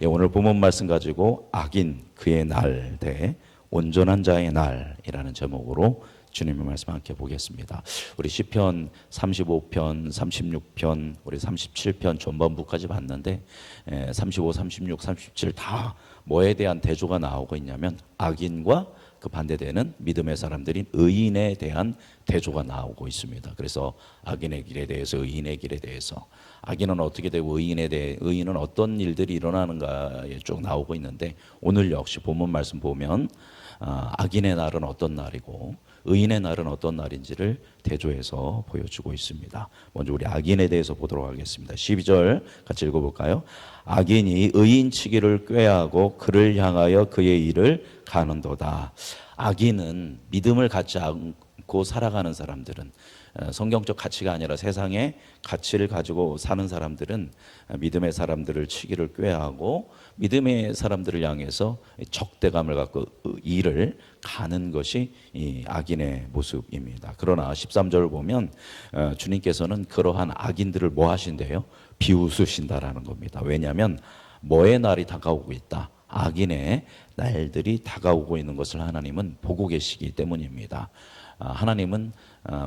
예, 오늘 본문 말씀 가지고 악인 그의 날 대 온전한 자의 날이라는 제목으로 주님의 말씀 함께 보겠습니다. 우리 시편 35편, 36편, 우리 37편 전반부까지 봤는데 35, 36, 37 다 뭐에 대한 대조가 나오고 있냐면 악인과 그 반대되는 믿음의 사람들인 의인에 대한 대조가 나오고 있습니다. 그래서 악인의 길에 대해서, 의인의 길에 대해서, 악인은 어떻게 되고 의인은 어떤 일들이 일어나는가에 쭉 나오고 있는데, 오늘 역시 본문 말씀 보면 악인의 날은 어떤 날이고 의인의 날은 어떤 날인지를 대조해서 보여주고 있습니다. 먼저 우리 악인에 대해서 보도록 하겠습니다. 12절 같이 읽어볼까요? 악인이 의인치기를 꾀하고 그를 향하여 그의 일을 가는도다. 악인은 믿음을 갖지 않고 살아가는 사람들은, 성경적 가치가 아니라 세상의 가치를 가지고 사는 사람들은 믿음의 사람들을 치기를 꾀하고 믿음의 사람들을 향해서 적대감을 갖고 일을 가는 것이 이 악인의 모습입니다. 그러나 13절을 보면 주님께서는 그러한 악인들을 뭐 하신대요? 비웃으신다라는 겁니다. 왜냐하면 뭐의 날이 다가오고 있다, 악인의 날들이 다가오고 있는 것을 하나님은 보고 계시기 때문입니다. 하나님은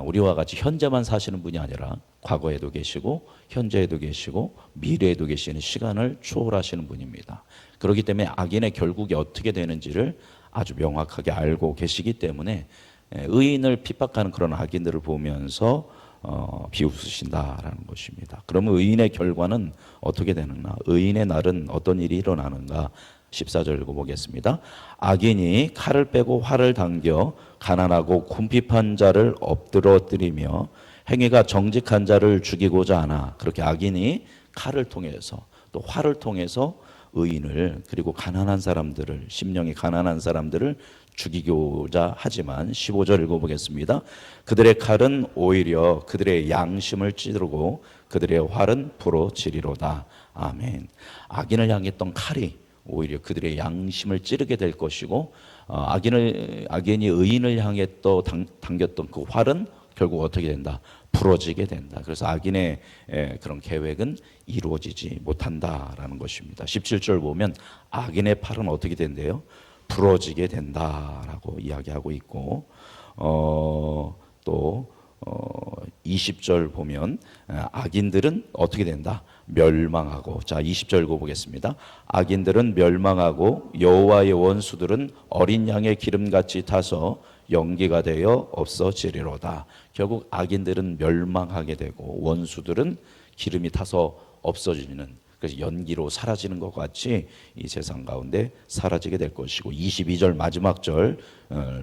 우리와 같이 현재만 사시는 분이 아니라 과거에도 계시고 현재에도 계시고 미래에도 계시는 시간을 초월하시는 분입니다. 그렇기 때문에 악인의 결국이 어떻게 되는지를 아주 명확하게 알고 계시기 때문에 의인을 핍박하는 그런 악인들을 보면서 비웃으신다라는 것입니다. 그러면 의인의 결과는 어떻게 되는가? 의인의 날은 어떤 일이 일어나는가? 14절 읽어보겠습니다. 악인이 칼을 빼고 활을 당겨 가난하고 궁핍한 자를 엎드러뜨리며 행위가 정직한 자를 죽이고자 하나. 그렇게 악인이 칼을 통해서 또 활을 통해서 의인을, 그리고 가난한 사람들을, 심령이 가난한 사람들을 죽이고자 하지만 15절 읽어보겠습니다. 그들의 칼은 오히려 그들의 양심을 찌르고 그들의 활은 부러지리로다. 아멘. 악인을 향했던 칼이 오히려 그들의 양심을 찌르게 될 것이고, 악인이 의인을 향해 또 당겼던 그 활은 결국 어떻게 된다? 부러지게 된다. 그래서 악인의 그런 계획은 이루어지지 못한다라는 것입니다. 17절 보면 악인의 팔은 어떻게 된대요? 부러지게 된다라고 이야기하고 있고, 또 20절 보면 악인들은 어떻게 된다? 멸망하고. 자, 20절 읽어보겠습니다. 악인들은 멸망하고 여호와의 원수들은 어린 양의 기름같이 타서 연기가 되어 없어지리로다. 결국 악인들은 멸망하게 되고 원수들은 기름이 타서 없어지는, 그래서 연기로 사라지는 것 같이 이 세상 가운데 사라지게 될 것이고, 22절 마지막 절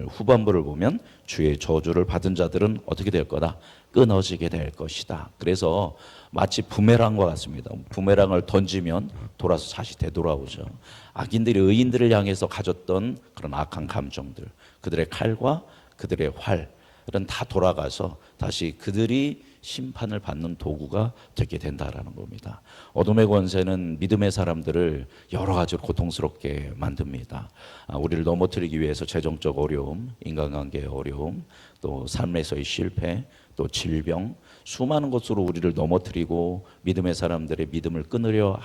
후반부를 보면 주의 저주를 받은 자들은 어떻게 될 거다? 끊어지게 될 것이다. 그래서 마치 부메랑과 같습니다. 부메랑을 던지면 돌아서 다시 되돌아오죠. 악인들이 의인들을 향해서 가졌던 그런 악한 감정들, 그들의 칼과 그들의 활은 다 돌아가서 다시 그들이 심판을 받는 도구가 되게 된다라는 겁니다. 어둠의 권세는 믿음의 사람들을 여러 가지로 고통스럽게 만듭니다. 우리를 넘어뜨리기 위해서 재정적 어려움, 인간관계의 어려움, 또 삶에서의 실패, 또 질병, 수많은 것으로 우리를 넘어뜨리고 믿음의 사람들의 믿음을 끊으려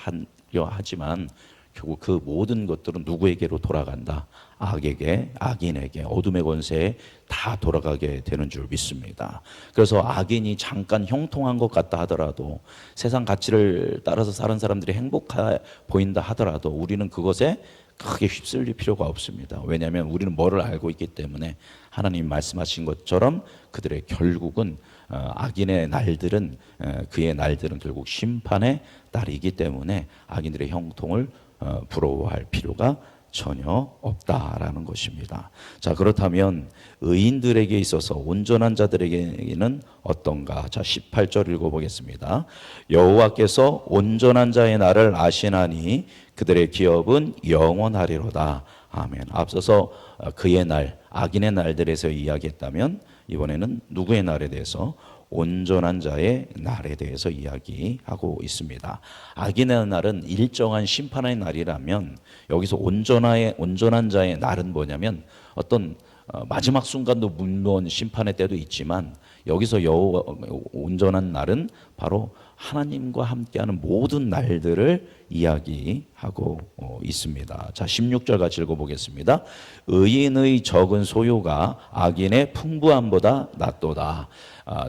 하지만 결국 그 모든 것들은 누구에게로 돌아간다? 악에게, 악인에게, 어둠의 권세에 다 돌아가게 되는 줄 믿습니다. 그래서 악인이 잠깐 형통한 것 같다 하더라도, 세상 가치를 따라서 사는 사람들이 행복해 보인다 하더라도 우리는 그것에 크게 휩쓸릴 필요가 없습니다. 왜냐하면 우리는 뭐를 알고 있기 때문에 하나님 말씀하신 것처럼 그들의 결국은 악인의 날들은, 그의 날들은 결국 심판의 날이기 때문에 악인들의 형통을 부러워할 필요가 전혀 없다라는 것입니다. 자, 그렇다면 의인들에게 있어서, 온전한 자들에게는 어떤가? 자, 18절 읽어보겠습니다. 여호와께서 온전한 자의 날을 아시나니 그들의 기업은 영원하리로다. 아멘. 앞서서 그의 날, 악인의 날들에서 이야기했다면 이번에는 누구의 날에 대해서? 온전한 자의 날에 대해서 이야기하고 있습니다. 악인의 날은 일정한 심판의 날이라면, 여기서 온전한 자의 날은 뭐냐면 어떤 마지막 순간도 물론 심판의 때도 있지만 여기서 여호와 온전한 날은 바로 하나님과 함께하는 모든 날들을 이야기하고 있습니다. 자, 16절 같이 읽어보겠습니다. 의인의 적은 소유가 악인의 풍부함보다 낫도다.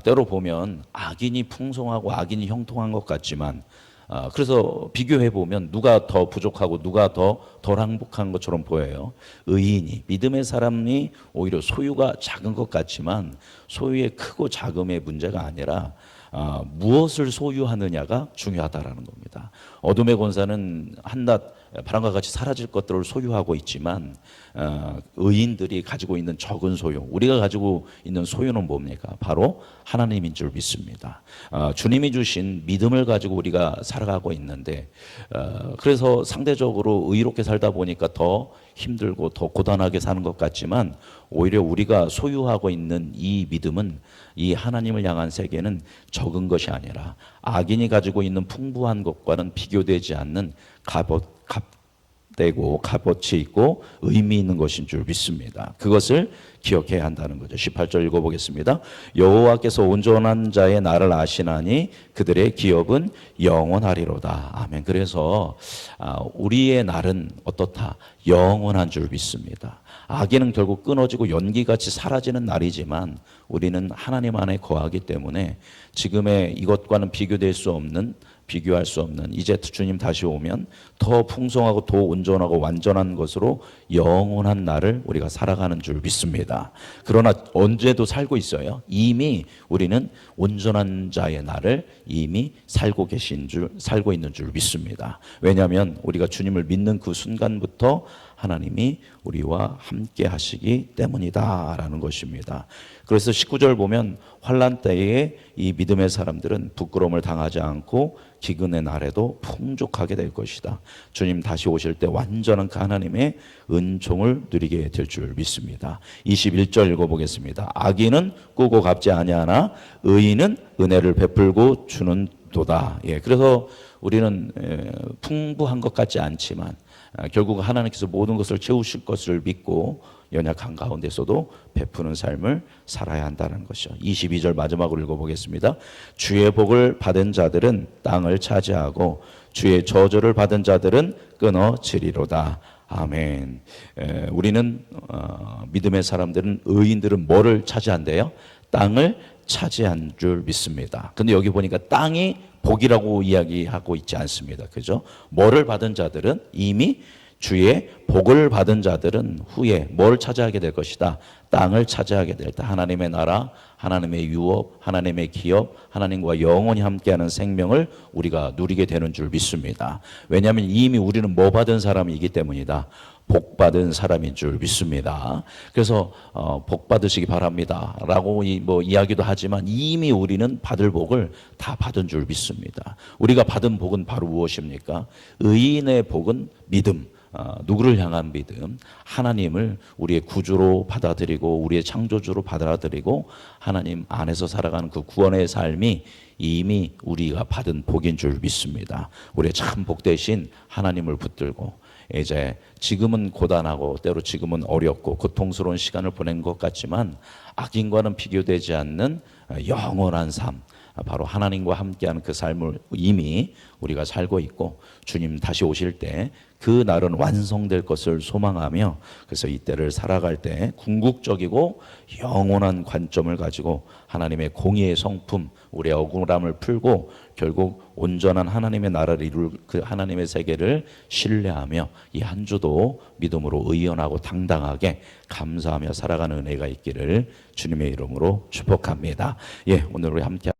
때로 보면 악인이 풍성하고 악인이 형통한 것 같지만 그래서 비교해 보면 누가 더 부족하고 누가 더 덜 행복한 것처럼 보여요. 의인이, 믿음의 사람이 오히려 소유가 작은 것 같지만 소유의 크고 작음의 문제가 아니라 무엇을 소유하느냐가 중요하다라는 겁니다. 어둠의 권세는 한낱 바람과 같이 사라질 것들을 소유하고 있지만 의인들이 가지고 있는 적은 소유, 우리가 가지고 있는 소유는 뭡니까? 바로 하나님인 줄 믿습니다. 주님이 주신 믿음을 가지고 우리가 살아가고 있는데 그래서 상대적으로 의롭게 살다 보니까 더 힘들고 더 고단하게 사는 것 같지만 오히려 우리가 소유하고 있는 이 믿음은, 이 하나님을 향한 세계는 적은 것이 아니라 악인이 가지고 있는 풍부한 것과는 비교되지 않는 값되고 값어치 있고 의미 있는 것인 줄 믿습니다. 그것을 기억해야 한다는 거죠. 18절 읽어보겠습니다. 여호와께서 온전한 자의 날을 아시나니 그들의 기업은 영원하리로다. 아멘. 그래서 우리의 날은 어떻다? 영원한 줄 믿습니다. 악인은 결국 끊어지고 연기같이 사라지는 날이지만 우리는 하나님 안에 거하기 때문에 지금의 이것과는 비교할 수 없는 이제 주님 다시 오면 더 풍성하고 더 온전하고 완전한 것으로 영원한 날을 우리가 살아가는 줄 믿습니다. 그러나 언제도 살고 있어요. 이미 우리는 온전한 자의 날을 이미 살고 있는 줄 믿습니다. 왜냐하면 우리가 주님을 믿는 그 순간부터 하나님이 우리와 함께 하시기 때문이다라는 것입니다. 그래서 19절 보면 환난 때에 이 믿음의 사람들은 부끄러움을 당하지 않고 기근의 날에도 풍족하게 될 것이다. 주님 다시 오실 때 완전한 그 하나님의 은총을 누리게 될 줄 믿습니다. 21절 읽어보겠습니다. 악인은 꾸고 갚지 아니하나 의인은 은혜를 베풀고 주는 도다. 그래서 우리는 풍부한 것 같지 않지만 결국 하나님께서 모든 것을 채우실 것을 믿고 연약한 가운데서도 베푸는 삶을 살아야 한다는 것이죠. 22절 마지막으로 읽어보겠습니다. 주의 복을 받은 자들은 땅을 차지하고 주의 저주를 받은 자들은 끊어지리로다. 아멘. 우리는 믿음의 사람들은, 의인들은 뭐를 차지한대요? 땅을 차지한 줄 믿습니다. 근데 여기 보니까 땅이 복이라고 이야기하고 있지 않습니다. 그죠? 뭐를 받은 자들은, 이미 주의 복을 받은 자들은 후에 뭘 차지하게 될 것이다? 땅을 차지하게 될 때 하나님의 나라, 하나님의 유업, 하나님의 기업, 하나님과 영원히 함께하는 생명을 우리가 누리게 되는 줄 믿습니다. 왜냐하면 이미 우리는 뭐 받은 사람이기 때문이다. 복 받은 사람인 줄 믿습니다. 그래서 복 받으시기 바랍니다 라고 이야기도 하지만 이미 우리는 받을 복을 다 받은 줄 믿습니다. 우리가 받은 복은 바로 무엇입니까? 의인의 복은 믿음. 누구를 향한 믿음? 하나님을 우리의 구주로 받아들이고 우리의 창조주로 받아들이고 하나님 안에서 살아가는 그 구원의 삶이 이미 우리가 받은 복인 줄 믿습니다. 우리의 참 복 대신 하나님을 붙들고 이제 지금은 고단하고 때로 지금은 어렵고 고통스러운 시간을 보낸 것 같지만 악인과는 비교되지 않는 영원한 삶, 바로 하나님과 함께하는 그 삶을 이미 우리가 살고 있고 주님 다시 오실 때 그 날은 완성될 것을 소망하며 그래서 이때를 살아갈 때 궁극적이고 영원한 관점을 가지고 하나님의 공의의 성품, 우리의 억울함을 풀고 결국 온전한 하나님의 나라를 이룰 그 하나님의 세계를 신뢰하며 이 한 주도 믿음으로 의연하고 당당하게 감사하며 살아가는 은혜가 있기를 주님의 이름으로 축복합니다. 오늘 우리 함께